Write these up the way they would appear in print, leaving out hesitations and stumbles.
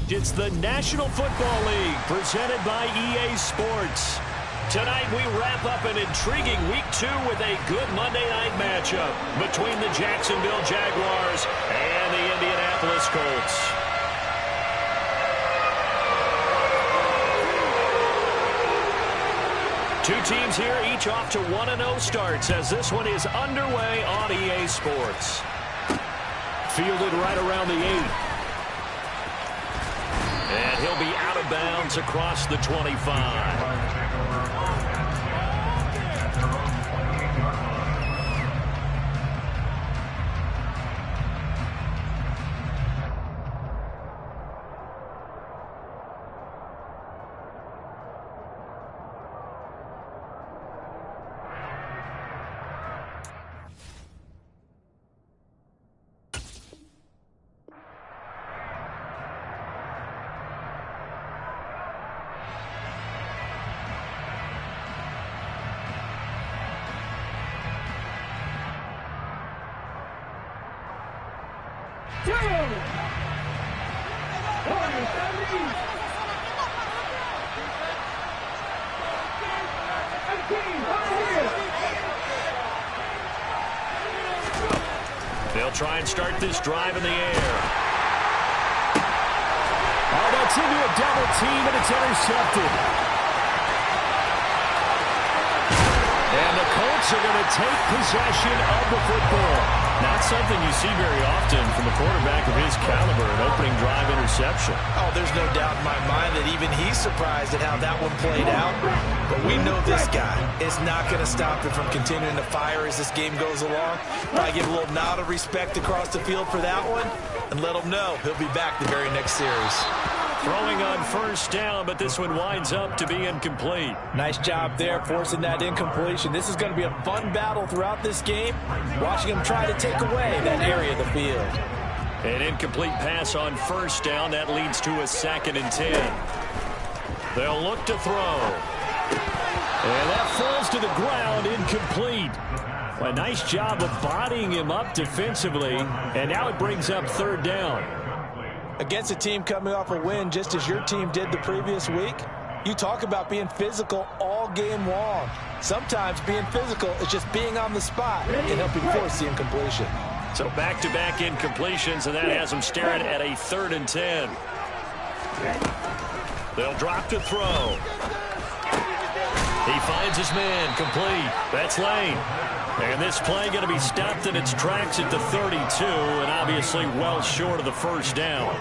It's the National Football League presented by EA Sports. Tonight we wrap up an intriguing Week 2 with a good Monday night matchup between the Jacksonville Jaguars and the Indianapolis Colts. Two teams here, each off to 1-0 starts as this one is underway on EA Sports. Fielded right around the 8. And he'll be out of bounds across the 25. They'll try and start this drive in the air. Oh, that's into a double team, and it's intercepted. And the Colts are going to take possession of the football. Not something you see very often from a quarterback of his caliber, an opening drive interception. Oh, there's no doubt in my mind that even he's surprised at how that one played out. But we know this guy is not going to stop him from continuing to fire as this game goes along. Probably give a little nod of respect across the field for that one and let him know he'll be back the very next series. Throwing on first down, but this one winds up to be incomplete. Nice job there forcing that incompletion. This is going to be a fun battle throughout this game, watching him try to take away that area of the field. An incomplete pass on first down. That leads to a 2nd and 10. They'll look to throw. And that falls to the ground, incomplete. A nice job of bodying him up defensively, and now it brings up 3rd down. Against a team coming off a win just as your team did the previous week, you talk about being physical all game long. Sometimes being physical is just being on the spot and helping force the incompletion. So back-to-back incompletions, and that has them staring at a 3rd and 10. They'll drop to throw. He finds his man, complete. That's Lane. And this play going to be stopped in its tracks at the 32, and obviously well short of the first down.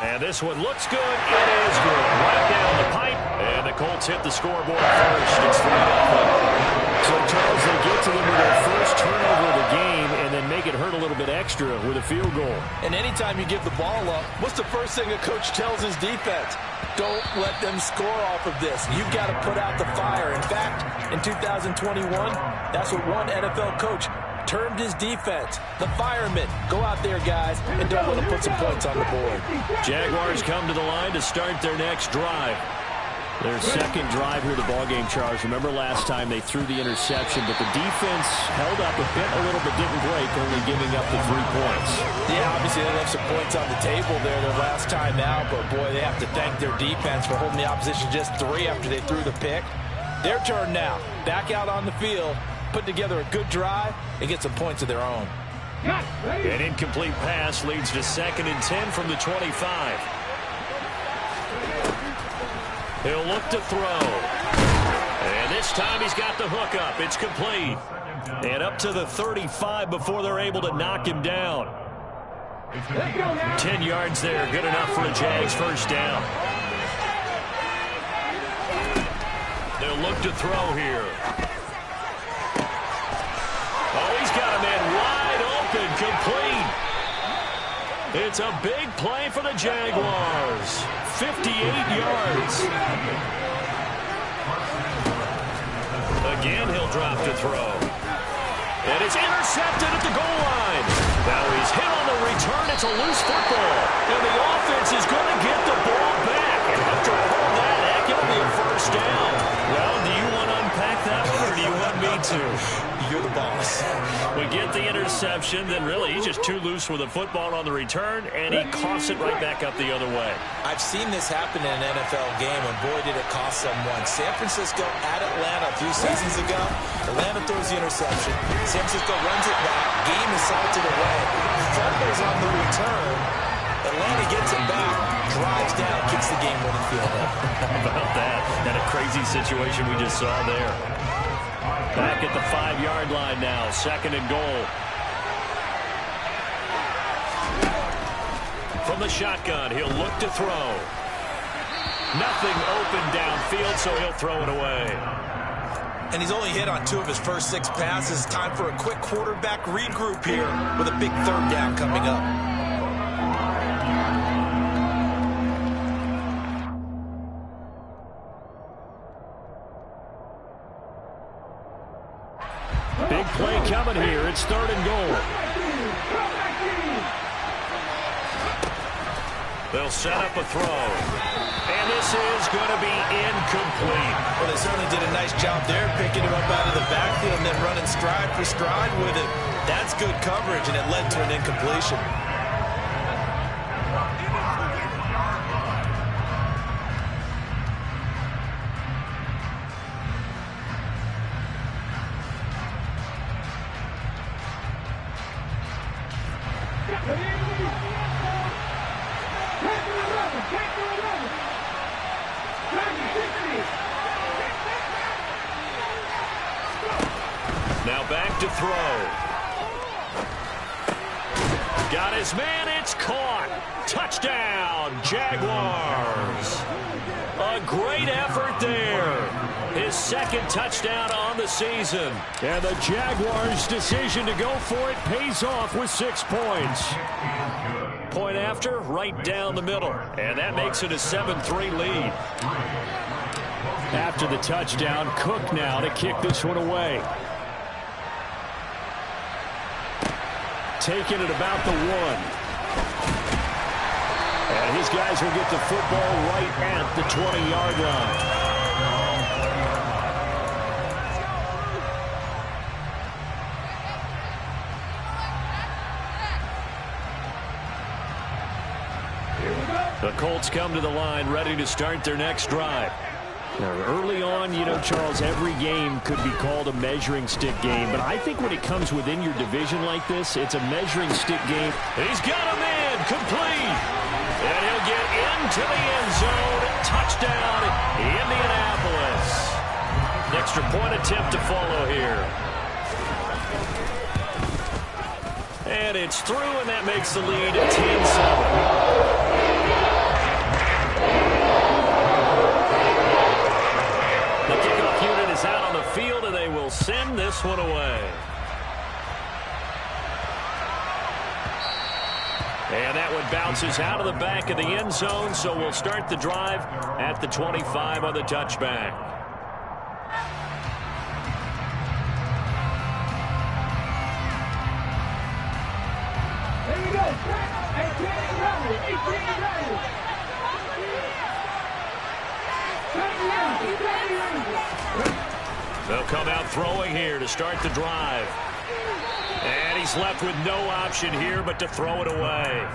And this one looks good. It is good. Right down the pipe, and the Colts hit the scoreboard first. It's 3-0. So, Charles, they get to them with their first turnover of the game and then make it hurt a little bit extra with a field goal. And anytime you give the ball up, what's the first thing a coach tells his defense? Don't let them score off of this. You've got to put out the fire. In fact, in 2021, that's what one NFL coach termed his defense. The firemen. Go out there, guys, and don't let them put some points on the board. Jaguars come to the line to start their next drive. Their second drive here of the ballgame, Charles. Remember last time they threw the interception, but the defense held up a little bit, didn't break, only giving up the 3 points. Yeah, obviously they left some points on the table there their last time out, but boy, they have to thank their defense for holding the opposition just 3 after they threw the pick. Their turn now. Back out on the field, put together a good drive, and get some points of their own. An incomplete pass leads to 2nd and 10 from the 25. He'll look to throw. And this time he's got the hook up. It's complete. And up to the 35 before they're able to knock him down. 10 yards there. Good enough for a Jags first down. They'll look to throw here. Oh, he's got a man wide open. Complete. It's a big play for the Jaguars. 58 yards. Again, he'll drop to throw. And it's intercepted at the goal line. Now he's hit on the return. It's a loose football. And the offense is going to get the ball back. And after all that, heck, it'll be a first down. Well, do you want to unpack that one, or do you want me to? You're the boss. We get the interception, then really he's just too loose with the football on the return, and he coughs it right back up the other way. I've seen this happen in an NFL game, and boy, did it cost someone. San Francisco at Atlanta a few seasons ago. Atlanta throws the interception. San Francisco runs it back. Game is salted away. Fumbles on the return. Atlanta gets it back, drives down, kicks the game-winning field goal. How about that? And a crazy situation we just saw there. Back at the 5-yard line now, 2nd and goal. From the shotgun, he'll look to throw. Nothing open downfield, so he'll throw it away. And he's only hit on 2 of his first 6 passes. Time for a quick quarterback regroup here with a big 3rd down coming up. Big play coming here. It's 3rd and goal. They'll set up a throw. And this is going to be incomplete. Well, they certainly did a nice job there, picking him up out of the backfield and then running stride for stride with it. That's good coverage, and it led to an incompletion. Now back to throw. Got his man. It's caught. Touchdown, Jaguars. A great effort there. His 2nd touchdown on the season. And the Jaguars' decision to go for it pays off with 6 points. Point after, right down the middle. And that makes it a 7-3 lead. After the touchdown, Cook now to kick this one away. Taking it about the 1. And his guys will get the football right at the 20-yard line. The Colts come to the line ready to start their next drive. Now, early on, you know, Charles, every game could be called a measuring stick game. But I think when it comes within your division like this, it's a measuring stick game. He's got him in. Complete. And he'll get into the end zone. Touchdown, Indianapolis. An extra point attempt to follow here. And it's through, and that makes the lead 10-7. The kickoff unit is out on the field, and they will send this one away. And that one bounces out of the back of the end zone, so we'll start the drive at the 25 on the touchback. Here we go. 18 They'll come out throwing here to start the drive. And he's left with no option here but to throw it away.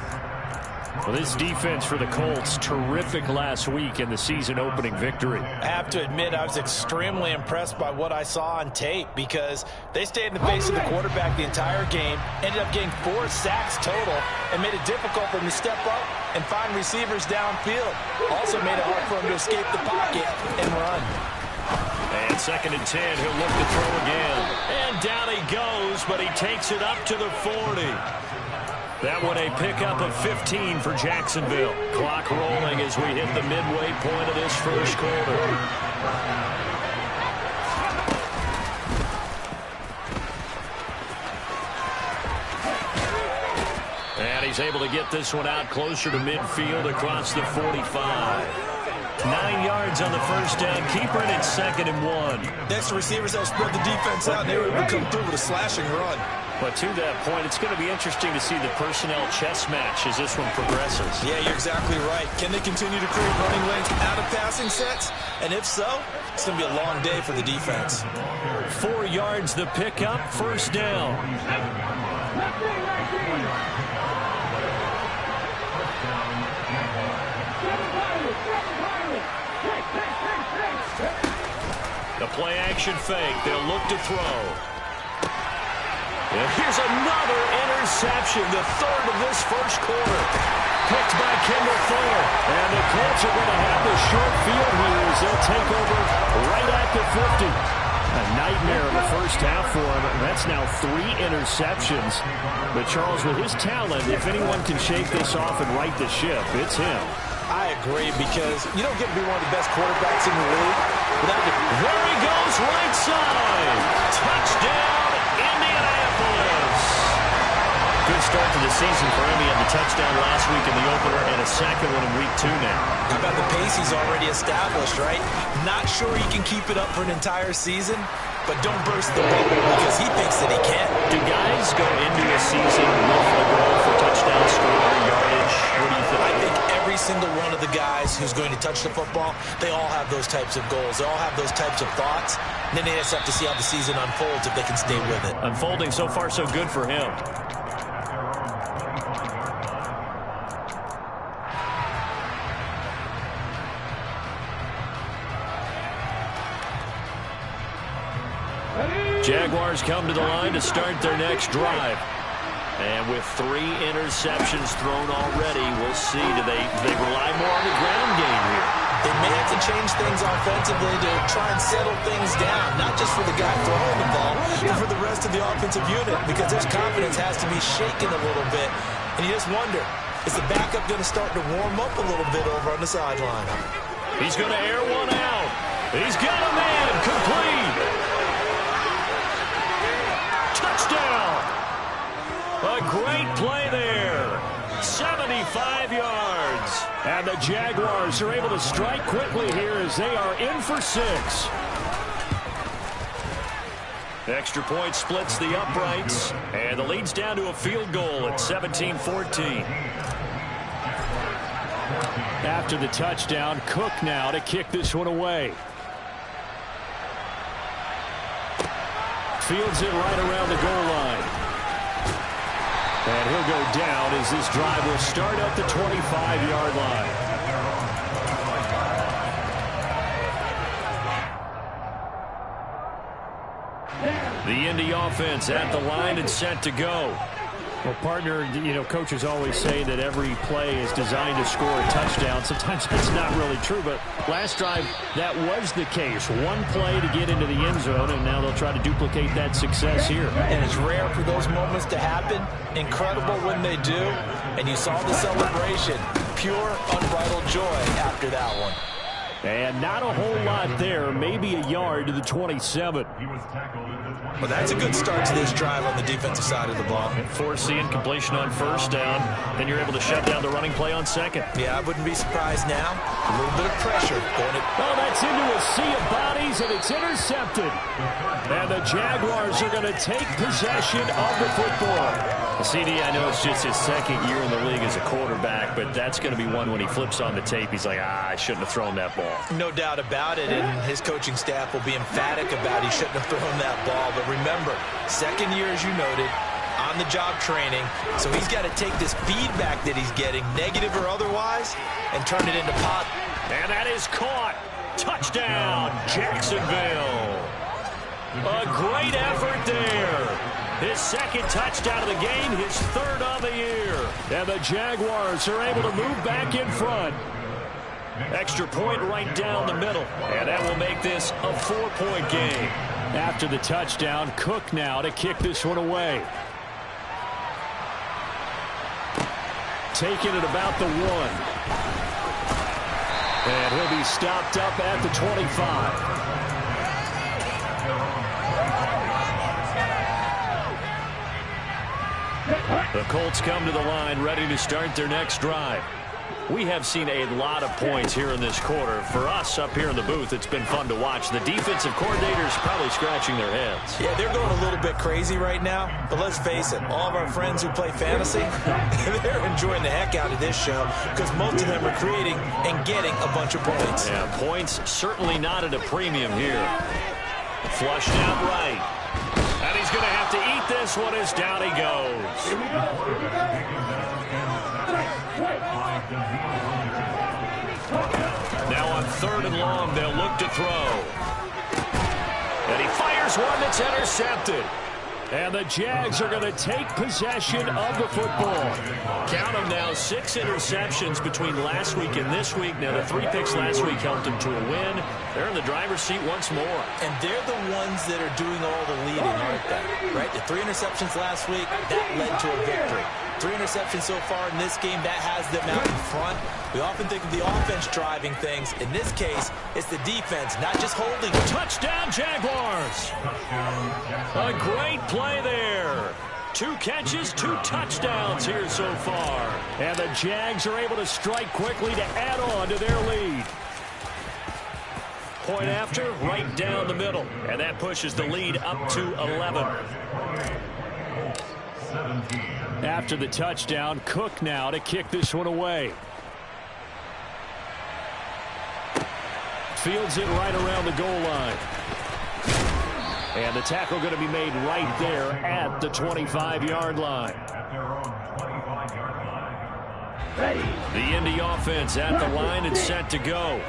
Well, this defense for the Colts, terrific last week in the season-opening victory. I have to admit, I was extremely impressed by what I saw on tape because they stayed in the face of the quarterback the entire game, ended up getting 4 sacks total, and made it difficult for him to step up and find receivers downfield. Also made it hard for him to escape the pocket and run. And 2nd and 10, he'll look to throw again. And down he goes, but he takes it up to the 40. That one a pickup of 15 for Jacksonville. Clock rolling as we hit the midway point of this first quarter. And he's able to get this one out closer to midfield across the 45. 9 yards on the first down. Keeper it at 2nd and 1. Next, the receivers have spread the defense out, and they were able to come through with a slashing run. But to that point, it's going to be interesting to see the personnel chess match as this one progresses. Yeah, you're exactly right. Can they continue to create running lanes out of passing sets? And if so, it's going to be a long day for the defense. 4 yards the pickup, first down. The play action fake. They'll look to throw. And here's another interception, the third of this first quarter. Picked by Kendall Fuller. And the Colts are going to have the short field here as they'll take over right at the 50. A nightmare in the first half for him. That's now 3 interceptions. But Charles, with his talent, if anyone can shake this off and right the ship, it's him. I agree, because you don't get to be one of the best quarterbacks in the league without the... There he goes, right side. Touchdown, Indianapolis. Good start to the season for him. He had the touchdown last week in the opener and a second one in week 2 now. How about the pace he's already established, right? Not sure he can keep it up for an entire season, but don't burst the bubble because he thinks that he can. Do guys go into a season with a goal for touchdown score, yardage? What do you think? I think every single one of the guys who's going to touch the football, they all have those types of goals. They all have those types of thoughts. And then they just have to see how the season unfolds if they can stay with it. Unfolding so far so good for him. Jaguars come to the line to start their next drive. And with 3 interceptions thrown already, we'll see. Do they rely more on the ground game here? They may have to change things offensively to try and settle things down, not just for the guy throwing the ball, but for the rest of the offensive unit, because their confidence has to be shaken a little bit. And you just wonder, is the backup going to start to warm up a little bit over on the sideline? He's going to air one out. He's got a man complete. Touchdown. A great play there. 75 yards. And the Jaguars are able to strike quickly here as they are in for 6. Extra point splits the uprights. And the lead's down to a field goal at 17-14. After the touchdown, Cook now to kick this one away. Fields it right around the goal line. And he'll go down as this drive will start at the 25-yard line. The Indy offense at the line and set to go. Well, partner, coaches always say that every play is designed to score a touchdown. Sometimes that's not really true, but last drive, that was the case. One play to get into the end zone, and now they'll try to duplicate that success here. And it's rare for those moments to happen. Incredible when they do. And you saw the celebration. Pure, unbridled joy after that one. And not a whole lot there. Maybe a yard to the 27. Well, that's a good start to this drive on the defensive side of the ball. Forcing completion on first down. Then you're able to shut down the running play on second. Yeah, I wouldn't be surprised now. A little bit of pressure going at... Oh, that's into a sea of bodies, and it's intercepted. And the Jaguars are going to take possession of the football. CD, I know it's just his second year in the league as a quarterback, but that's going to be one when he flips on the tape. He's like, I shouldn't have thrown that ball. No doubt about it, and his coaching staff will be emphatic about he shouldn't have thrown that ball. But remember, second year, as you noted, on-the-job training, so he's got to take this feedback that he's getting, negative or otherwise, and turn it into pop. And that is caught. Touchdown, Jacksonville. A great effort there. His second touchdown of the game, his third of the year. And the Jaguars are able to move back in front. Extra point right down the middle. And that will make this a 4-point game. After the touchdown, Cook now to kick this one away. Taking it about the 1. And he'll be stopped up at the 25. The Colts come to the line ready to start their next drive. We have seen a lot of points here in this quarter. For us up here in the booth, it's been fun to watch. The defensive coordinators probably scratching their heads. Yeah, they're going a little bit crazy right now. But let's face it, all of our friends who play fantasy, they're enjoying the heck out of this show because most of them are creating and getting a bunch of points. Yeah, points certainly not at a premium here. Flushed out right. And he's going to have to eat this one as down he goes. Now on 3rd and long, they'll look to throw. And he fires one that's intercepted. And the Jags are going to take possession of the football. Count them now, 6 interceptions between last week and this week. Now, the 3 picks last week helped them to a win. They're in the driver's seat once more. And they're the ones that are doing all the leading, aren't they? Right? The 3 interceptions last week, that led to a victory. 3 interceptions so far in this game, that has them out in front. We often think of the offense driving things. In this case, it's the defense, not just holding. Touchdown, Jaguars! A great play there. 2 catches, 2 touchdowns here so far. And the Jags are able to strike quickly to add on to their lead. Point after, right down the middle. And that pushes the lead up to 11. After the touchdown, Cook now to kick this one away. Fields it right around the goal line. And the tackle going to be made right there at the 25-yard line. The Indy offense at the line and set to go.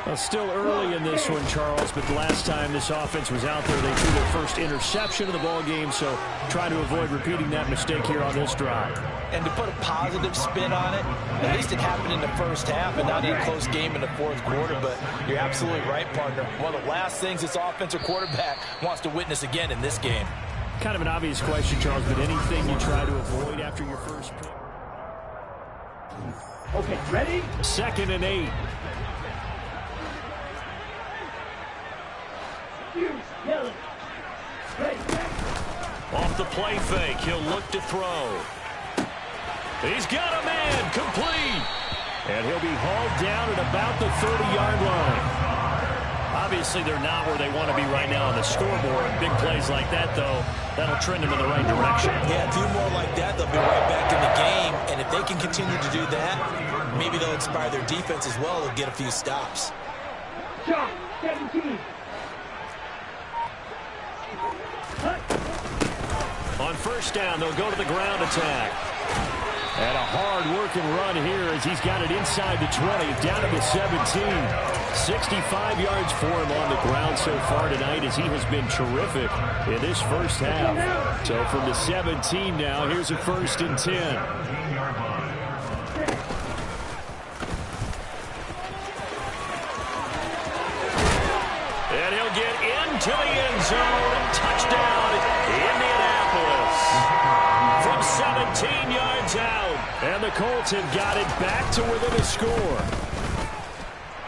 Well, still early in this one, Charles, but the last time this offense was out there, they threw their first interception of the ball game, so try to avoid repeating that mistake here on this drive. And to put a positive spin on it, at least it happened in the first half and not in a close game in the 4th quarter, but you're absolutely right, partner. One of the last things this offensive quarterback wants to witness again in this game. Kind of an obvious question, Charles, but anything you try to avoid after your first pick? Okay, ready? 2nd and 8. Off the play fake, he'll look to throw. He's got a man, complete. And he'll be hauled down at about the 30-yard line. Obviously, they're not where they want to be right now on the scoreboard. Big plays like that, though, that'll trend them in the right direction. Yeah, a few more like that, they'll be right back in the game. And if they can continue to do that, maybe they'll inspire their defense as well. They'll get a few stops. Shot, 17. On 1st down, they'll go to the ground attack. And a hard-working run here as he's got it inside the 20, down to the 17. 65 yards for him on the ground so far tonight as he has been terrific in this first half. So from the 17 now, here's a 1st and 10. And he'll get into the end zone. Touchdown, Indianapolis. From 17 yards out. And the Colts have got it back to within a score.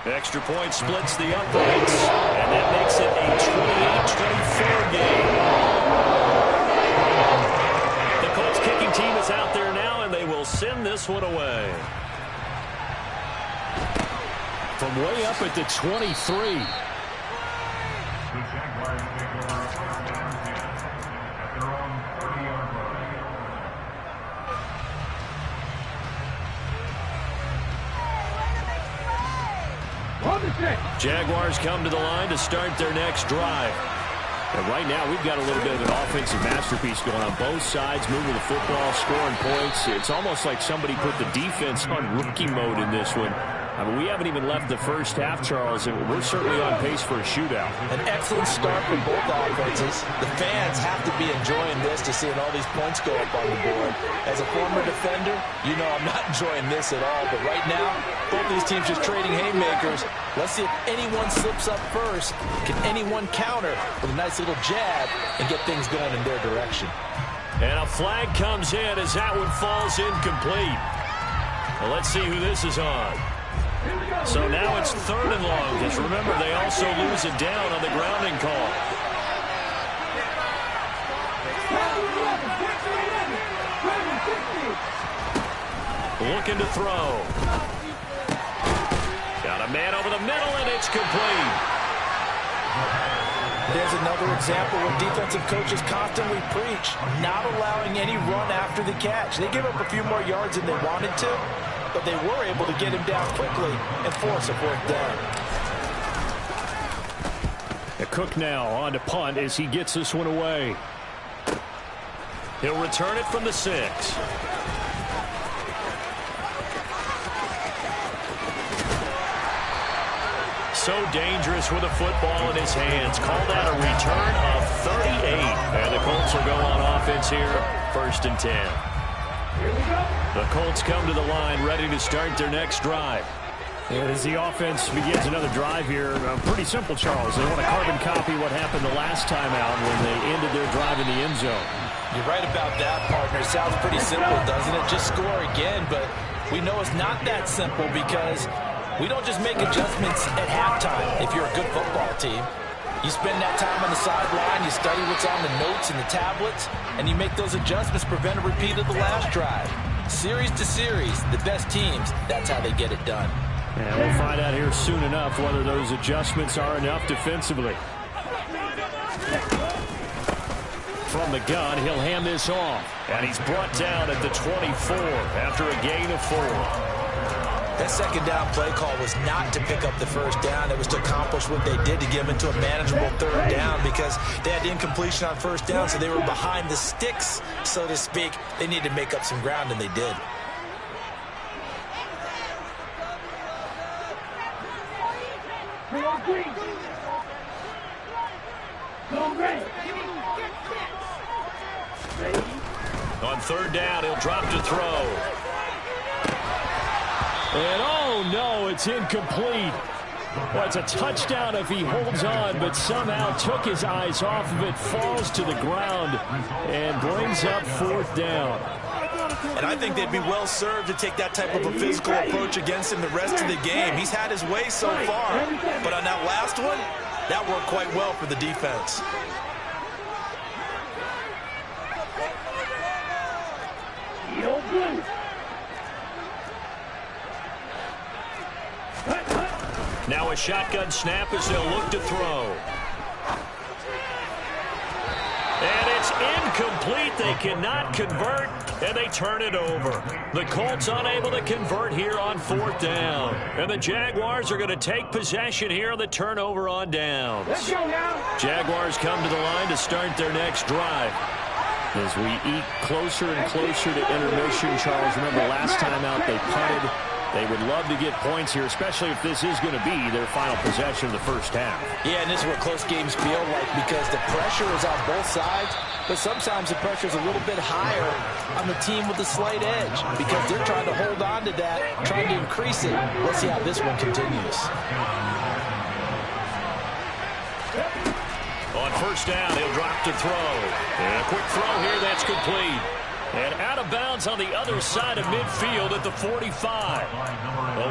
Extra point splits the uprights. And that makes it a 28-24 game. The Colts kicking team is out there now, and they will send this one away. From way up at the 23. Jaguars come to the line to start their next drive. And right now, we've got a little bit of an offensive masterpiece going on both sides, moving the football, scoring points. It's almost like somebody put the defense on rookie mode in this one. I mean, we haven't even left the first half, Charles, and we're certainly on pace for a shootout. An excellent start for both offenses. The fans have to be enjoying this to seeing all these points go up on the board. As a former defender, you know I'm not enjoying this at all. But right now, both these teams just trading haymakers. Let's see if anyone slips up first. Can anyone counter with a nice little jab and get things going in their direction? And a flag comes in as that one falls incomplete. Well, let's see who this is on. So now it's 3rd and long, because remember, they also lose it down on the grounding call. Looking to throw. man over the middle, and it's complete. There's another example where defensive coaches constantly preach, not allowing any run after the catch. They give up a few more yards than they wanted to, but they were able to get him down quickly and force a fourth down. Cook now on to punt as he gets this one away. He'll return it from the 6. So dangerous with a football in his hands. Call that a return of 38. And the Colts will go on offense here, 1st and 10. The Colts come to the line ready to start their next drive. And as the offense begins another drive here, pretty simple, Charles. They want to carbon copy what happened the last time out when they ended their drive in the end zone. You're right about that, partner. Sounds pretty simple, doesn't it? Just score again, but we know it's not that simple because we don't just make adjustments at halftime if you're a good football team. You spend that time on the sideline, you study what's on the notes and the tablets, and you make those adjustments, prevent a repeat of the last drive. Series to series, the best teams, that's how they get it done. And we'll find out here soon enough whether those adjustments are enough defensively. From the gun, he'll hand this off. And he's brought down at the 24 after a gain of 4. That second down play call was not to pick up the first down. It was to accomplish what they did to get them into a manageable 3rd down because they had incompletion on 1st down, so they were behind the sticks, so to speak. They needed to make up some ground, and they did. On 3rd down, he'll drop to throw. And oh no, it's incomplete. Well, it's a touchdown if he holds on, but somehow took his eyes off of it, falls to the ground, and brings up 4th down. And I think they'd be well served to take that type of a physical approach against him the rest of the game. He's had his way so far, but on that last one, that worked quite well for the defense. Now a shotgun snap as they'll look to throw. And it's incomplete. They cannot convert, and they turn it over. The Colts unable to convert here on 4th down. And the Jaguars are going to take possession here on the turnover on downs. Let's go now. Jaguars come to the line to start their next drive. As we eat closer and closer to intermission, Charles, remember last time out they punted. They would love to get points here, especially if this is going to be their final possession of the 1st half. Yeah, and this is what close games feel like because the pressure is on both sides, but sometimes the pressure is a little bit higher on the team with the slight edge because they're trying to hold on to that, trying to increase it. Let's see how this one continues. On 1st down, he'll drop to throw. And a quick throw here, that's complete. And out of bounds on the other side of midfield at the 45.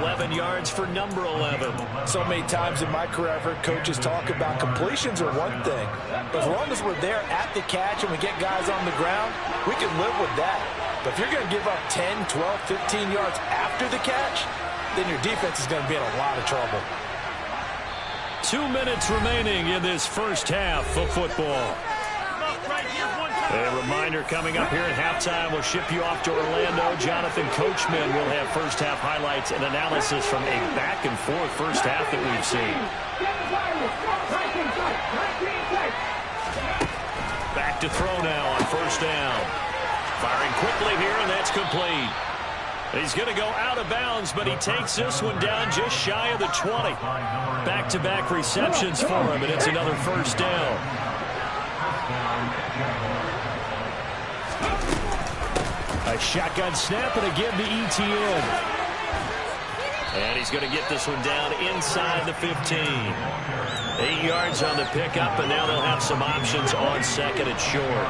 11 yards for number 11. So many times in my career I've heard coaches talk about completions are one thing. But as long as we're there at the catch and we get guys on the ground, we can live with that. But if you're going to give up 10, 12, 15 yards after the catch, then your defense is going to be in a lot of trouble. 2 minutes remaining in this 1st half of football. A reminder coming up here at halftime, we'll ship you off to Orlando. Jonathan Coachman will have 1st half highlights and analysis from a back-and-forth 1st half that we've seen. Back to throw now on 1st down. Firing quickly here, and that's complete. He's going to go out of bounds, but he takes this one down just shy of the 20. Back-to-back receptions for him, and it's another 1st down. A shotgun snap and a give to ETN. And he's going to get this one down inside the 15. 8 yards on the pickup, and now they'll have some options on 2nd and short.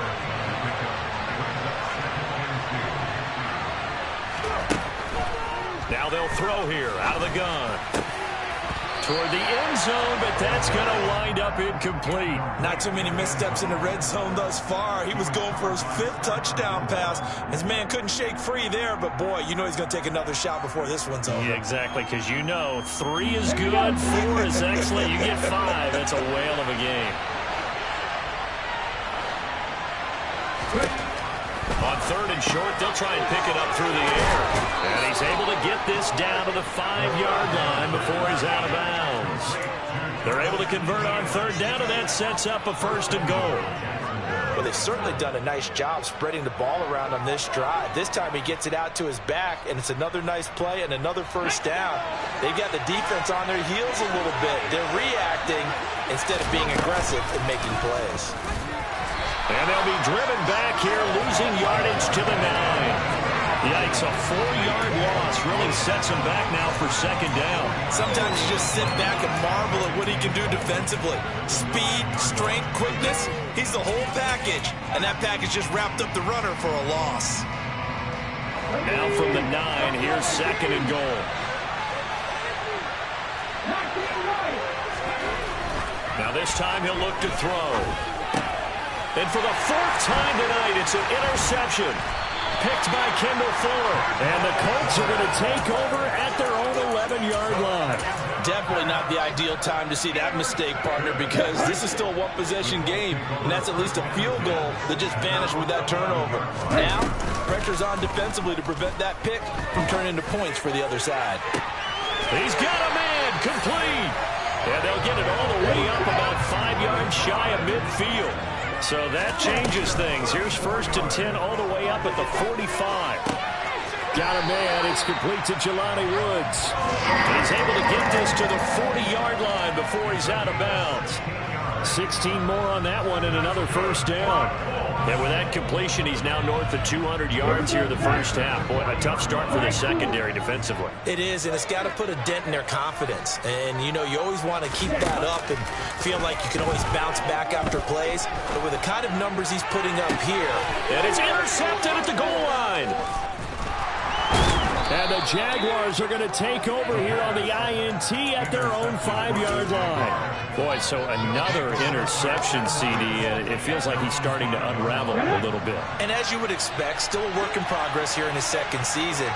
Now they'll throw here out of the gun. toward the end zone, but that's going to wind up incomplete. Not too many missteps in the red zone thus far. He was going for his 5th touchdown pass. His man couldn't shake free there, but boy, you know he's going to take another shot before this one's over. Yeah, exactly, because you know 3 is good, 4 is excellent. You get 5, that's a whale of a game. On 3rd and short, they'll try and pick it up through the air. And he's able to get this down to the 5-yard line before he's out of bounds. They're able to convert on 3rd down, and that sets up a 1st and goal. Well, they've certainly done a nice job spreading the ball around on this drive. This time he gets it out to his back, and it's another nice play and another 1st down. They've got the defense on their heels a little bit. They're reacting instead of being aggressive and making plays. And they'll be driven back here, losing yardage to the 9. Yikes, a 4-yard loss really sets him back now for 2nd down. Sometimes you just sit back and marvel at what he can do defensively. Speed, strength, quickness, he's the whole package. And that package just wrapped up the runner for a loss. Now from the 9, here's 2nd and goal. Now this time he'll look to throw. And for the 4th time tonight, it's an interception. Picked by Kendall Fuller. And the Colts are going to take over at their own 11-yard line. Definitely not the ideal time to see that mistake, partner, because this is still a one-possession game, and that's at least a field goal that just vanished with that turnover. Now, pressure's on defensively to prevent that pick from turning into points for the other side. He's got a man, complete. And they'll get it all the way up about 5 yards shy of midfield. So that changes things. Here's 1st and 10 all the way up at the 45. Got a man. It's complete to Jelani Woods. He's able to get this to the 40-yard line before he's out of bounds. 16 more on that one and another 1st down. And with that completion, he's now north of 200 yards here in the 1st half. Boy, a tough start for the secondary defensively. It is, and it's got to put a dent in their confidence. And, you know, you always want to keep that up and feel like you can always bounce back after plays. But with the kind of numbers he's putting up here. And it's intercepted at the goal line. And the Jaguars are going to take over here on the INT at their own 5-yard line. Boy, so another interception, CD. It feels like he's starting to unravel a little bit. And as you would expect, still a work in progress here in his 2nd season.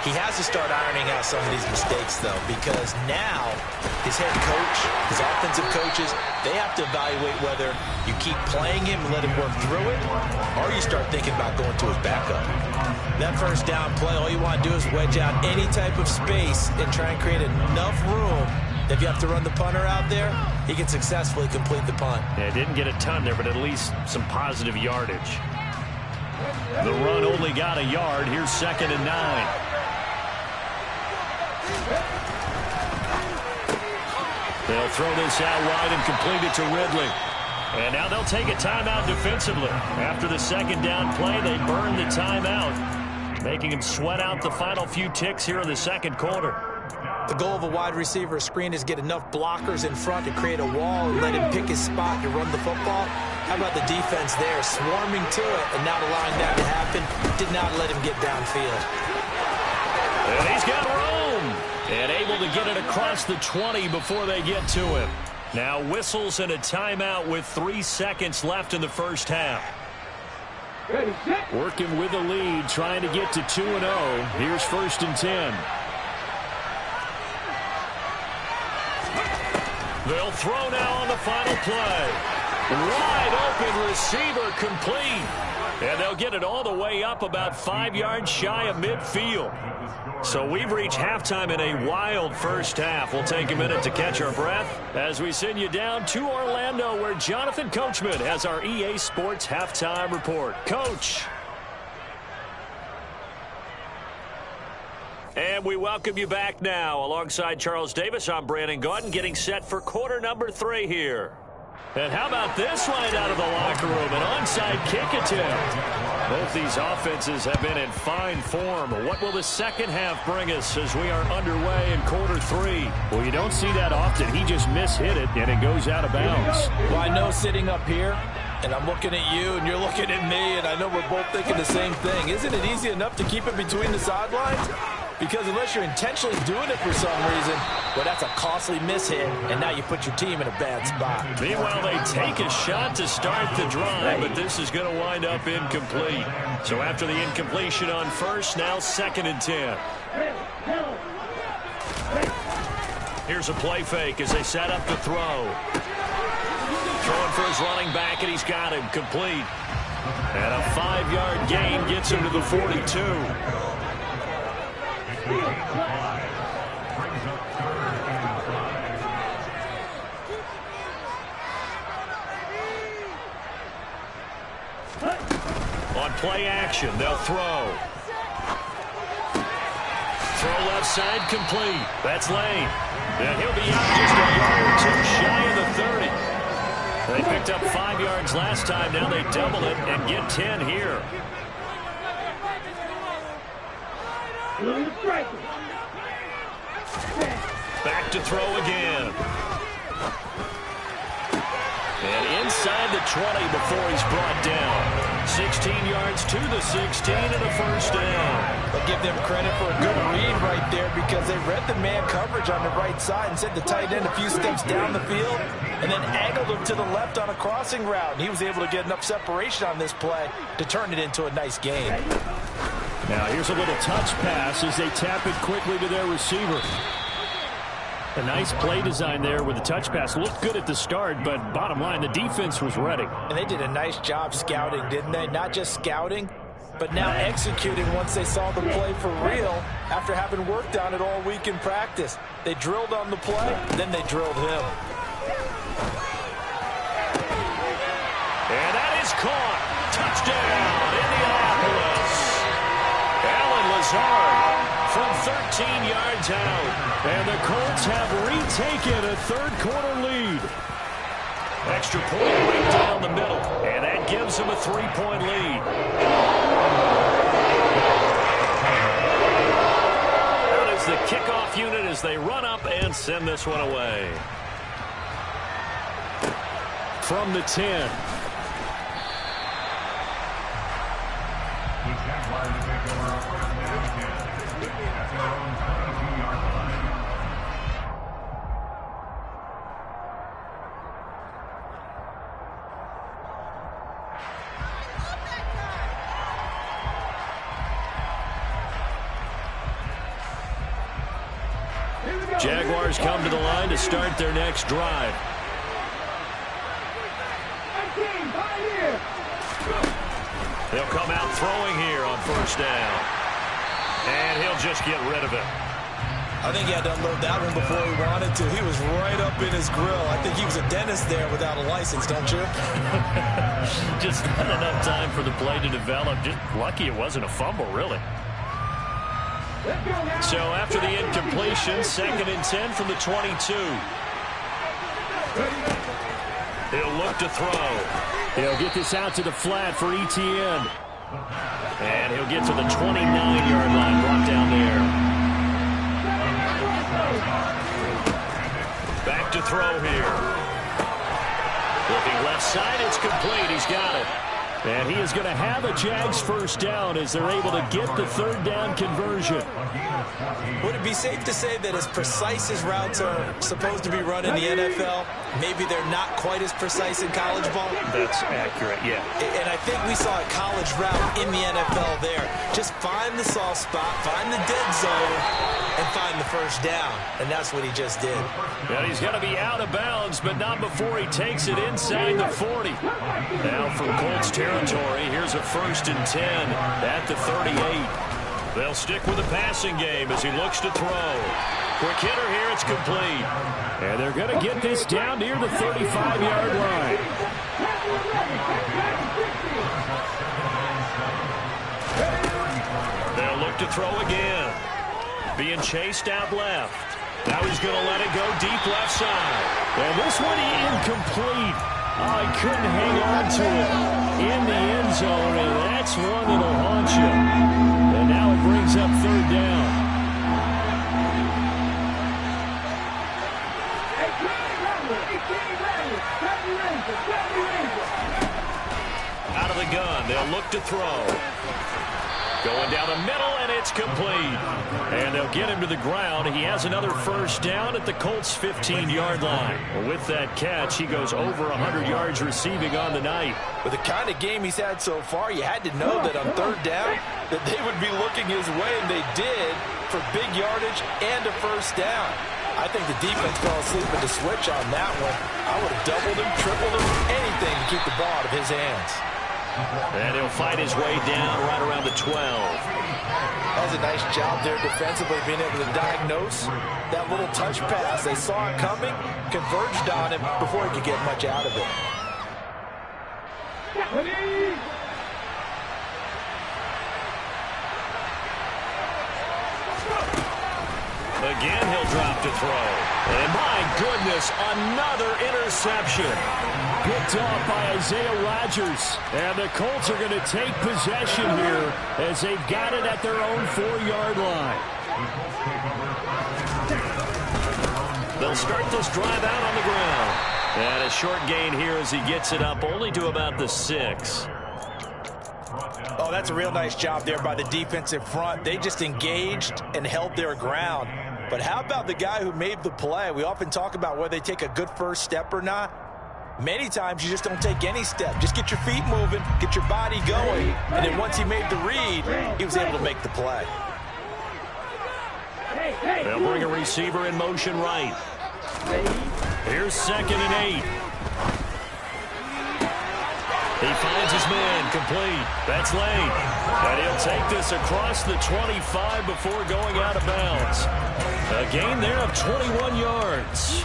He has to start ironing out some of these mistakes, though, because now his head coach, his offensive coaches, they have to evaluate whether you keep playing him and let him work through it, or you start thinking about going to his backup. That 1st down play, all you want to do is wedge out any type of space and try and create enough room. If you have to run the punter out there, he can successfully complete the punt. Yeah, didn't get a ton there, but at least some positive yardage. The run only got a yard. Here's 2nd and 9. They'll throw this out wide and complete it to Ridley. And now they'll take a timeout defensively. After the 2nd down play, they burn the timeout, making him sweat out the final few ticks here in the 2nd quarter. The goal of a wide receiver screen is get enough blockers in front to create a wall and let him pick his spot to run the football. How about the defense there, swarming to it and not allowing that to happen? Did not let him get downfield. And he's got room. And able to get it across the 20 before they get to him. Now whistles and a timeout with 3 seconds left in the 1st half. Working with the lead, trying to get to 2-0. Here's 1st and 10. They'll throw now on the final play. Wide open receiver, complete. And they'll get it all the way up about 5 yards shy of midfield. So we've reached halftime in a wild 1st half. We'll take a minute to catch our breath as we send you down to Orlando, where Jonathan Coachman has our EA Sports halftime report. Coach. And we welcome you back now. Alongside Charles Davis, I'm Brandon Gaudin, getting set for quarter number 3 here. And how about this right out of the locker room? An onside kick attempt. Both these offenses have been in fine form. What will the 2nd half bring us as we are underway in quarter 3? Well, you don't see that often. He just mishit it, and it goes out of bounds. Well, I know sitting up here, and I'm looking at you, and you're looking at me, and I know we're both thinking the same thing. Isn't it easy enough to keep it between the sidelines? Because unless you're intentionally doing it for some reason, well, that's a costly miss hit, and now you put your team in a bad spot. Meanwhile, they take a shot to start the drive, but this is going to wind up incomplete. So after the incompletion on first, now 2nd and 10. Here's a play fake as they set up to throw. Throwing for his running back, and he's got him complete. And a 5-yard gain gets him to the 42. On play action, they'll throw. Throw left side complete. That's Lane. And he'll be out just a yard or two shy of the 30. They picked up 5 yards last time. Now they double it and get 10 here. Back to throw again. And inside the 20 before he's brought down. 16 yards to the 16 and a first down. I'll give them credit for a good read right there because they read the man coverage on the right side and sent the tight end a few steps down the field and then angled him to the left on a crossing route. And he was able to get enough separation on this play to turn it into a nice gain. Now here's a little touch pass as they tap it quickly to their receiver. A nice play design there with the touch pass. Looked good at the start, but bottom line, the defense was ready. And they did a nice job scouting, didn't they? Not just scouting, but now executing once they saw the play for real after having worked on it all week in practice. They drilled on the play, then they drilled him. And that is caught. Touchdown, Indianapolis. Alan Lazard from 13 yards out. And the Colts have retaken a third-quarter lead. Extra point right down the middle. And that gives them a 3-point lead. Out is the kickoff unit as they run up and send this one away. From the 10. Jaguars come to the line to start their next drive. They'll come out throwing here on first down. And he'll just get rid of it. I think he had to unload that one before he wanted to. He was right up in his grill. I think he was a dentist there without a license, don't you? Just not enough time for the play to develop. Just lucky it wasn't a fumble, really. So after the incompletion, 2nd and 10 from the 22. He'll look to throw. He'll get this out to the flat for ETN. And he'll get to the 29-yard line, brought down there. Back to throw here. Looking left side, it's complete. He's got it. And he is going to have a Jags first down as they're able to get the third down conversion. Would it be safe to say that as precise as routes are supposed to be run in the NFL, maybe they're not quite as precise in college ball? That's accurate, yeah. And I think we saw a college route in the NFL there. Just find the soft spot, find the dead zone, and find the first down. And that's what he just did. And he's going to be out of bounds, but not before he takes it inside the 40. Now from Colts territory, here's a 1st and 10 at the 38. They'll stick with the passing game as he looks to throw. Quick hitter here, it's complete. And they're going to get this down near the 35-yard line. They'll look to throw again. Being chased out left. Now he's going to let it go deep left side. And this one incomplete. Oh, he couldn't hang on to it in the end zone, and that's one that'll haunt you. And now it brings up third down. Out of the gun, they'll look to throw. Going Going down the middle, and it's complete. And they'll get him to the ground. He has another first down at the Colts' 15-yard line. Well, with that catch, he goes over 100 yards receiving on the night. With the kind of game he's had so far, you had to know that on third down that they would be looking his way, and they did, for big yardage and a first down. I think the defense fell asleep at the switch on that one. I would have doubled him, tripled him, anything to keep the ball out of his hands. And he'll fight his way down right around the 12. That was a nice job there defensively, being able to diagnose that little touch pass. They saw it coming, converged on him before he could get much out of it. Again, he'll drop to throw. And my goodness, another interception. Picked off by Isaiah Rodgers. And the Colts are going to take possession here as they've got it at their own 4-yard line. They'll start this drive out on the ground. And a short gain here as he gets it up only to about the 6. Oh, that's a real nice job there by the defensive front. They just engaged and held their ground. But how about the guy who made the play? We often talk about whether they take a good first step or not. Many times you just don't take any step. Just get your feet moving, get your body going, and then once he made the read, he was able to make the play. They'll bring a receiver in motion right. Here's 2nd and 8. He finds his man, complete. That's late. And he'll take this across the 25 before going out of bounds. A gain there of 21 yards.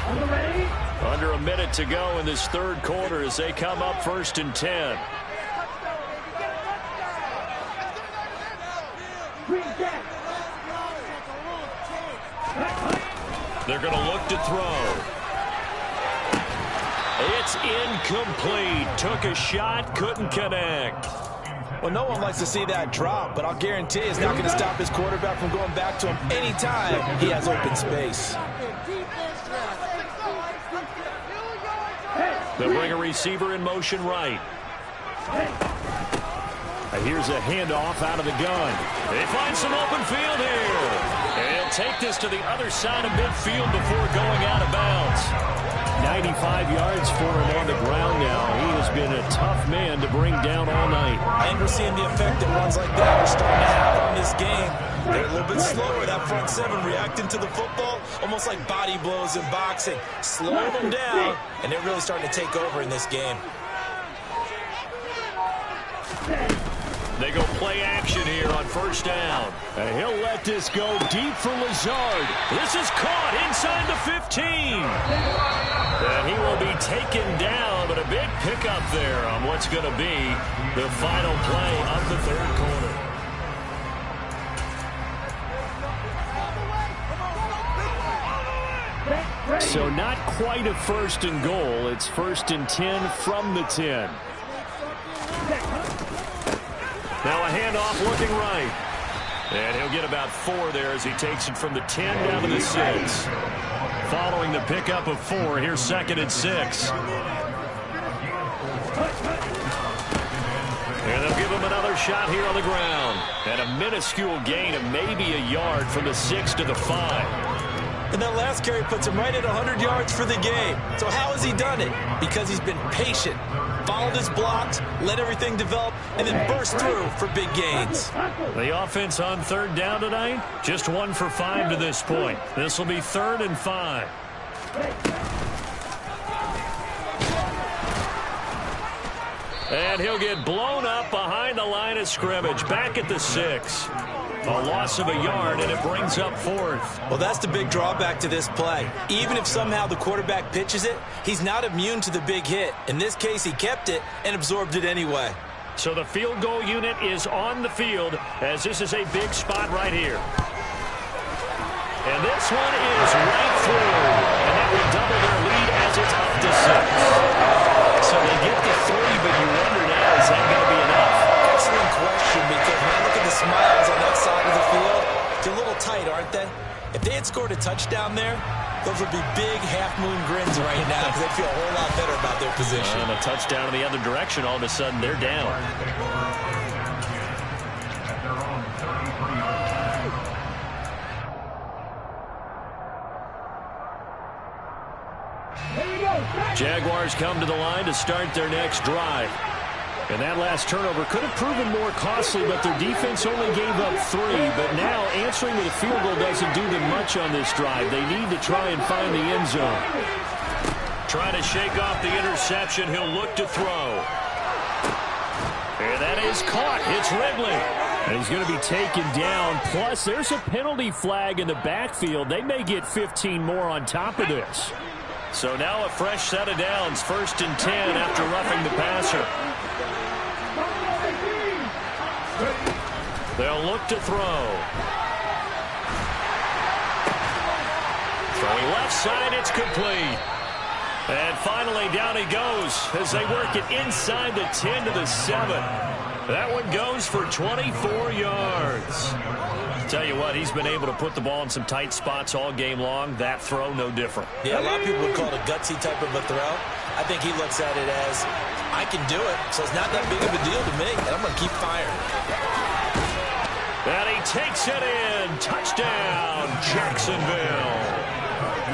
Under a minute to go in this third quarter as they come up 1st and 10. They're going to look to throw. It's incomplete. Took a shot, couldn't connect. Well, no one likes to see that drop, but I'll guarantee it's not going to stop his quarterback from going back to him anytime he has open space. They'll bring a receiver in motion right. Here's a handoff out of the gun. They find some open field here. And he'll take this to the other side of midfield before going out of bounds. 95 yards for him on the ground now. He has been a tough man to bring down all night. I think we're seeing the effect that runs like that are starting to have on this game. They're a little bit slower, that front seven, reacting to the football, almost like body blows in boxing. Slow them down, and they're really starting to take over in this game. They go play action here on 1st down. And he'll let this go deep for Lazard. This is caught inside the 15. And he will be taken down, but a big pickup there on what's going to be the final play of the third quarter. So not quite a 1st and goal. It's 1st and 10 from the 10. Now a handoff looking right. And he'll get about 4 there as he takes it from the 10 down to the 6. Following the pickup of 4, here's 2nd and 6. And they'll give him another shot here on the ground. And a minuscule gain of maybe a yard from the 6 to the 5. And that last carry puts him right at 100 yards for the game. So how has he done it? Because he's been patient, followed his blocks, let everything develop, and then burst through for big gains. The offense on 3rd down tonight, just 1 for 5 to this point. This will be 3rd and 5. And he'll get blown up behind the line of scrimmage, back at the 6. A loss of a yard, and it brings up 4th. Well, that's the big drawback to this play. Even if somehow the quarterback pitches it, he's not immune to the big hit. In this case, he kept it and absorbed it anyway. So the field goal unit is on the field as this is a big spot right here. And this one is right through. And that will double their lead as it's up to 6. So they get to 3, but you wonder now, is that going to be enough? Excellent question, because when I look at the smiles on that side of the field, they're a little tight, aren't they? If they had scored a touchdown there, those would be big half-moon grins right now because they'd feel a whole lot better about their position. And a touchdown in the other direction, all of a sudden they're down. Jaguars come to the line to start their next drive. And that last turnover could have proven more costly, but their defense only gave up 3. But now answering with a field goal doesn't do them much on this drive. They need to try and find the end zone. Trying to shake off the interception. He'll look to throw. And that is caught. It's Ridley. And he's going to be taken down. Plus, there's a penalty flag in the backfield. They may get 15 more on top of this. So now a fresh set of downs. 1st and 10 after roughing the passer. They'll look to throw. Throwing left side, it's complete. And finally down he goes as they work it inside the 10 to the 7. That one goes for 24 yards. Tell you what, he's been able to put the ball in some tight spots all game long. That throw, no different. Yeah, a lot of people would call it a gutsy type of a throw. I think he looks at it as, I can do it, so it's not that big of a deal to me, and I'm going to keep firing. And he takes it in. Touchdown, Jacksonville.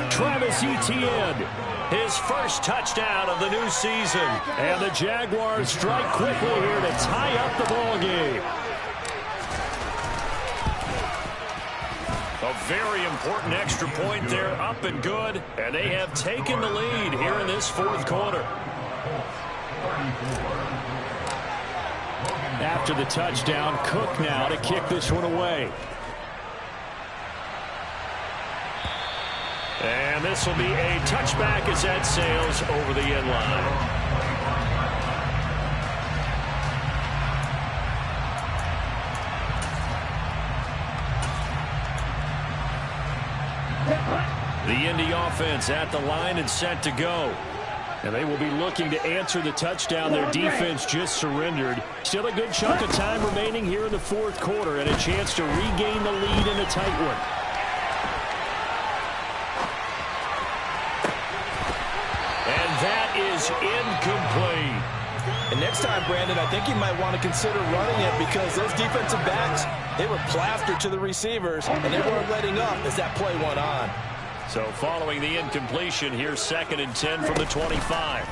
Travis Etienne, his first touchdown of the new season. And the Jaguars strike quickly here to tie up the ball game. A very important extra point there, up and good. And they have taken the lead here in this 4th quarter. After the touchdown, Cook now to kick this one away. And this will be a touchback as that sails over the end line. The Indy offense at the line and set to go. And they will be looking to answer the touchdown their defense just surrendered. Still a good chunk of time remaining here in the 4th quarter and a chance to regain the lead in a tight one. And that is incomplete. And next time, Brandon, I think you might want to consider running it because those defensive backs, they were plastered to the receivers, and they weren't letting up as that play went on. So following the incompletion, here's 2nd and 10 from the 25.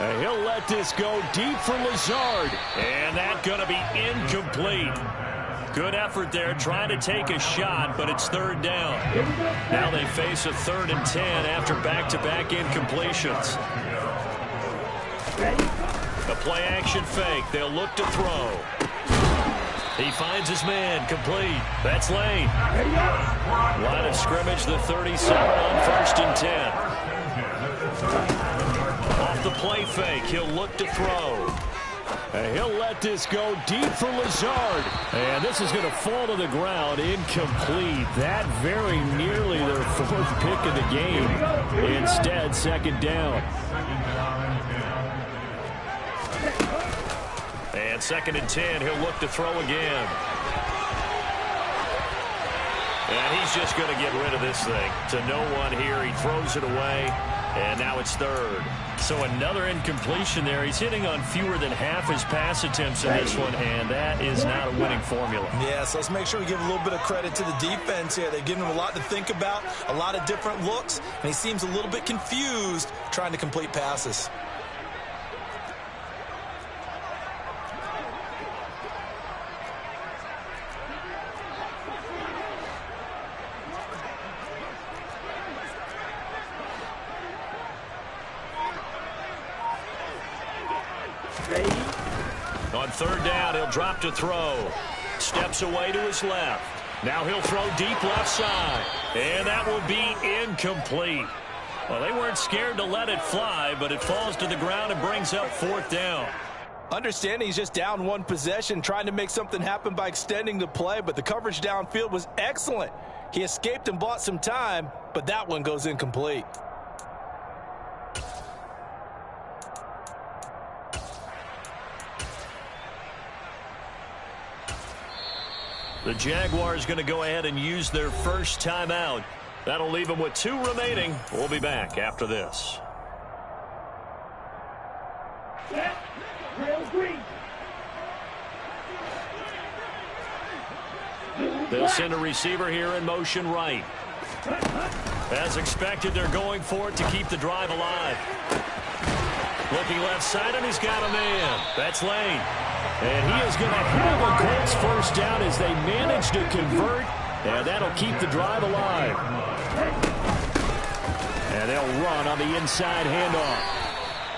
And he'll let this go deep for Lazard. And that's going to be incomplete. Good effort there trying to take a shot, but it's 3rd down. Now they face a 3rd and 10 after back-to-back incompletions. A play-action fake. They'll look to throw. He finds his man, complete. That's Lane. Line of scrimmage, the 37 on 1st and 10. Off the play fake, he'll look to throw. And he'll let this go deep for Lazard. And this is going to fall to the ground, incomplete. That very nearly their 4th pick of the game. Instead, 2nd down. And 2nd and 10, he'll look to throw again. And he's just going to get rid of this thing to no one here. He throws it away, and now it's 3rd. So another incompletion there. He's hitting on fewer than half his pass attempts in this one, and that is not a winning formula. Yeah, so let's make sure we give a little bit of credit to the defense here. They've given him a lot to think about, a lot of different looks, and he seems a little bit confused trying to complete passes. On 3rd down, he'll drop to throw. Steps away to his left. Now he'll throw deep left side. And that will be incomplete. Well, they weren't scared to let it fly, but it falls to the ground and brings up 4th down. Understanding he's just down 1 possession, trying to make something happen by extending the play, but the coverage downfield was excellent. He escaped and bought some time, but that one goes incomplete. The Jaguars going to go ahead and use their first timeout. That'll leave them with 2 remaining. We'll be back after this. Set. Rail green. They'll send a receiver here in motion right. As expected, they're going for it to keep the drive alive. Looking left side, and he's got a man. That's Lane. And he is going to have a Colts first down as they manage to convert, and that'll keep the drive alive. And they'll run on the inside handoff.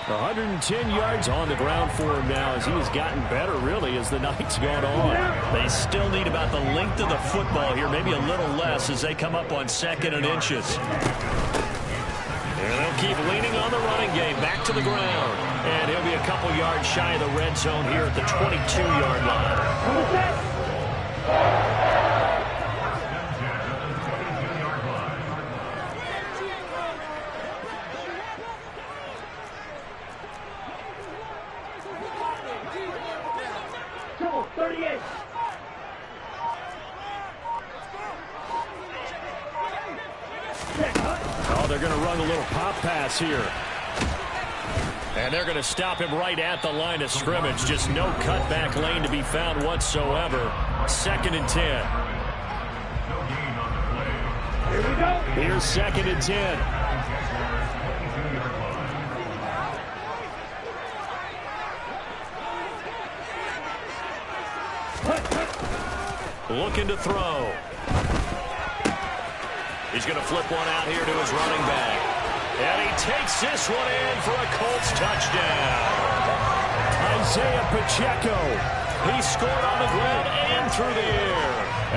110 yards on the ground for him now as he has gotten better, really, as the night's gone on. They still need about the length of the football here, maybe a little less as they come up on 2nd and inches. And they'll keep leaning on the running game, back to the ground. And he'll be a couple yards shy of the red zone here at the 22-yard line. They're going to run a little pop pass here. And they're going to stop him right at the line of scrimmage. Just no cutback lane to be found whatsoever. 2nd and 10. Here we go. Here's 2nd and 10. Looking to throw. He's going to flip one out here to his running back. And he takes this one in for a Colts touchdown. Isaiah Pacheco. He scored on the ground and through the air.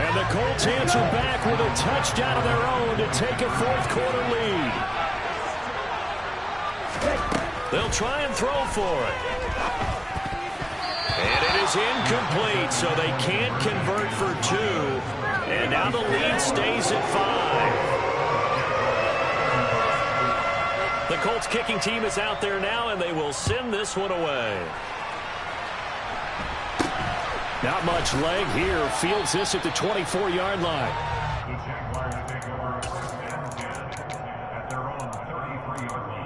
And the Colts answer back with a touchdown of their own to take a 4th quarter lead. They'll try and throw for it. And it is incomplete, so they can't convert for 2. And now the lead stays at 5. The Colts kicking team is out there now, and they will send this one away. Not much leg here. Fields this at the 24-yard line. The Jaguars take over 1st and 10 at their own 33-yard line.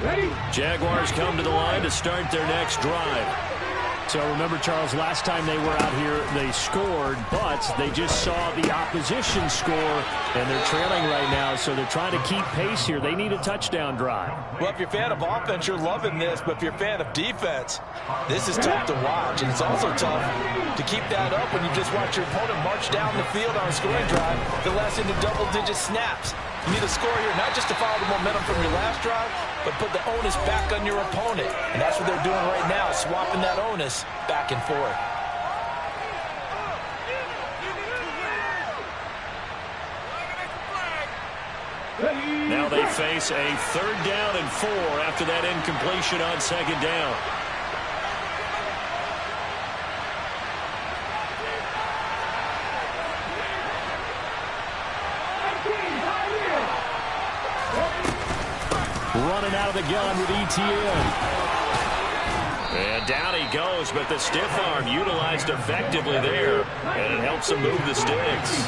Ready? Jaguars come to the line to start their next drive. So remember, Charles, last time they were out here, they scored, but they just saw the opposition score, and they're trailing right now, so they're trying to keep pace here. They need a touchdown drive. Well, if you're a fan of offense, you're loving this, but if you're a fan of defense, this is tough to watch, and it's also tough to keep that up when you just watch your opponent march down the field on a scoring drive that lasts into double-digit snaps. You need a score here, not just to follow the momentum from your last drive, but put the onus back on your opponent. And that's what they're doing right now, swapping that onus back and forth. Now they face a 3rd down and 4 after that incompletion on 2nd down. Running out of the gun with ETN. And down he goes, but the stiff arm utilized effectively there, and it helps him move the sticks.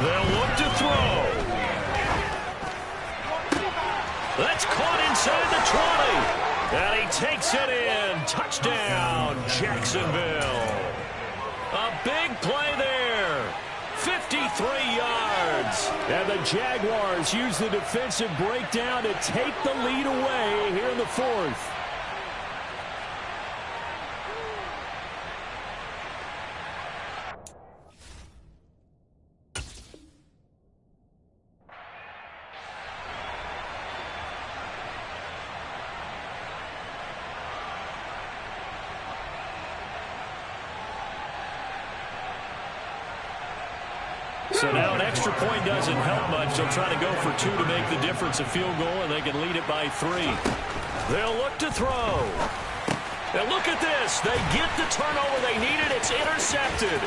They'll look to throw. That's caught inside the 20. And he takes it in. Touchdown, Jacksonville. A big play there. 53 yards. And the Jaguars use the defensive breakdown to take the lead away here in the 4th. So now an extra point doesn't help much. They'll try to go for 2 to make the difference a field goal, and they can lead it by 3. They'll look to throw. And look at this. They get the turnover they needed. It's intercepted.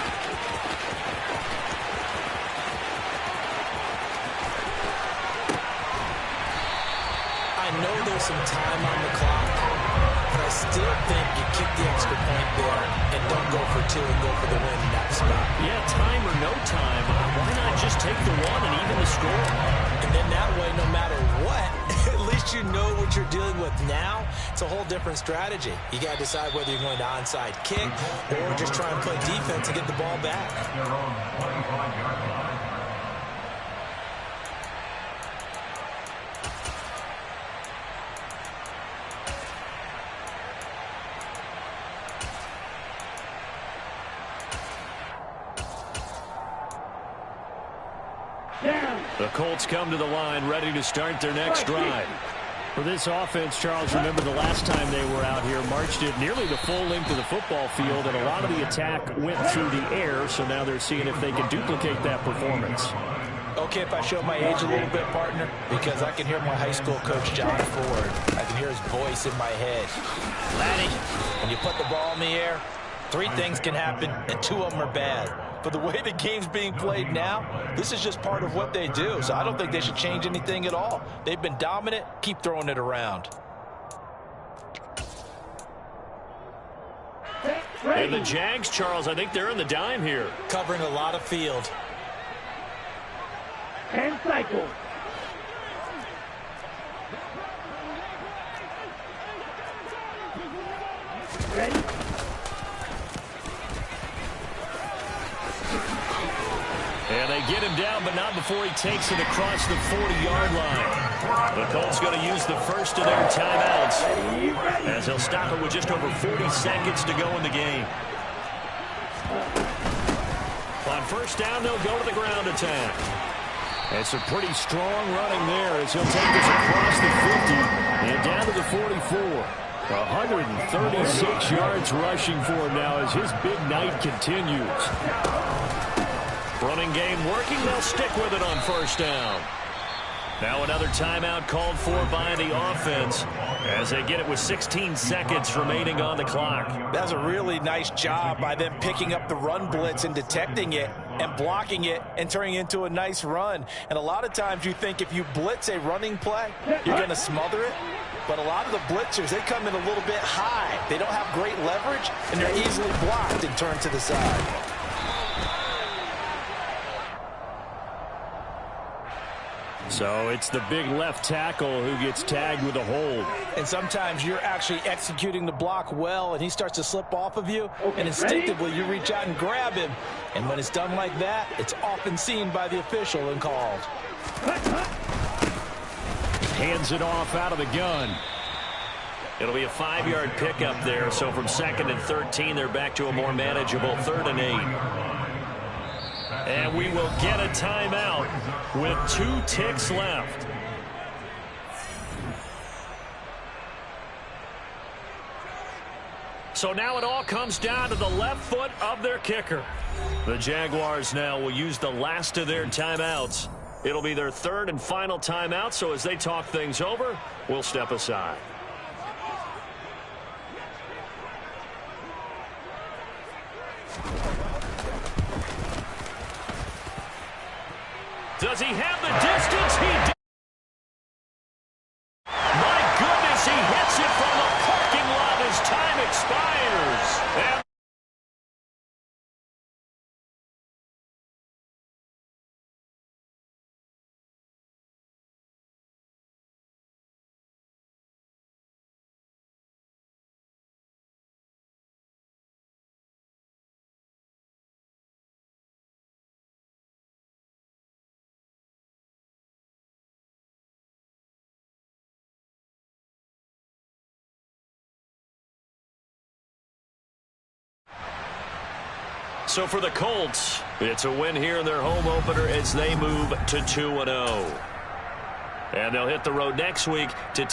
I know there's some time on the clock, but I still think you kick the extra point there and don't go for 2 and go for the win in that spot. Yeah, time or no time. Why not just take the 1 and even the score? And then that way, no matter what, at least you you know what you're dealing with now, it's a whole different strategy. You got to decide whether you're going to onside kick or just try and play defense and get the ball back. Their own 25-yard line. The Colts come to the line ready to start their next drive. For this offense, Charles, remember the last time they were out here, marched it nearly the full length of the football field, and a lot of the attack went through the air, so now they're seeing if they can duplicate that performance. Okay, if I show my age a little bit, partner, because I can hear my high school coach, John Ford. I can hear his voice in my head. Laddie, when you put the ball in the air, 3 things can happen, and 2 of them are bad. But the way the game's being played now, this is just part of what they do. So I don't think they should change anything at all. They've been dominant. Keep throwing it around. And the Jags, Charles, I think they're in the dime here. Covering a lot of field. And cycle. Ready? And they get him down, but not before he takes it across the 40-yard line. The Colts going to use the first of their timeouts as they'll stop it with just over 40 seconds to go in the game. On first down, they'll go to the ground attack. It's a pretty strong running there as he'll take this across the 50 and down to the 44. 136 yards rushing for him now as his big night continues. Running game working. They'll stick with it on first down. Now another timeout called for by the offense as they get it with 16 seconds remaining on the clock. That's a really nice job by them picking up the run blitz and detecting it and blocking it and turning it into a nice run. And a lot of times you think if you blitz a running play, you're going to smother it. But a lot of the blitzers, they come in a little bit high. They don't have great leverage, and they're easily blocked and turned to the side. So it's the big left tackle who gets tagged with a hold. And sometimes you're actually executing the block well, and he starts to slip off of you, and instinctively you reach out and grab him. And when it's done like that, it's often seen by the official and called. Hands it off out of the gun. It'll be a 5-yard pickup there, so from 2nd and 13, they're back to a more manageable 3rd and 8. And we will get a timeout with 2 ticks left. So now it all comes down to the left foot of their kicker. The Jaguars now will use the last of their timeouts. It'll be their 3rd and final timeout, so as they talk things over, we'll step aside. Does he have the distance? He does. My goodness, he hits it from the parking lot as time expires. And so for the Colts, it's a win here in their home opener as they move to 2-0. And they'll hit the road next week to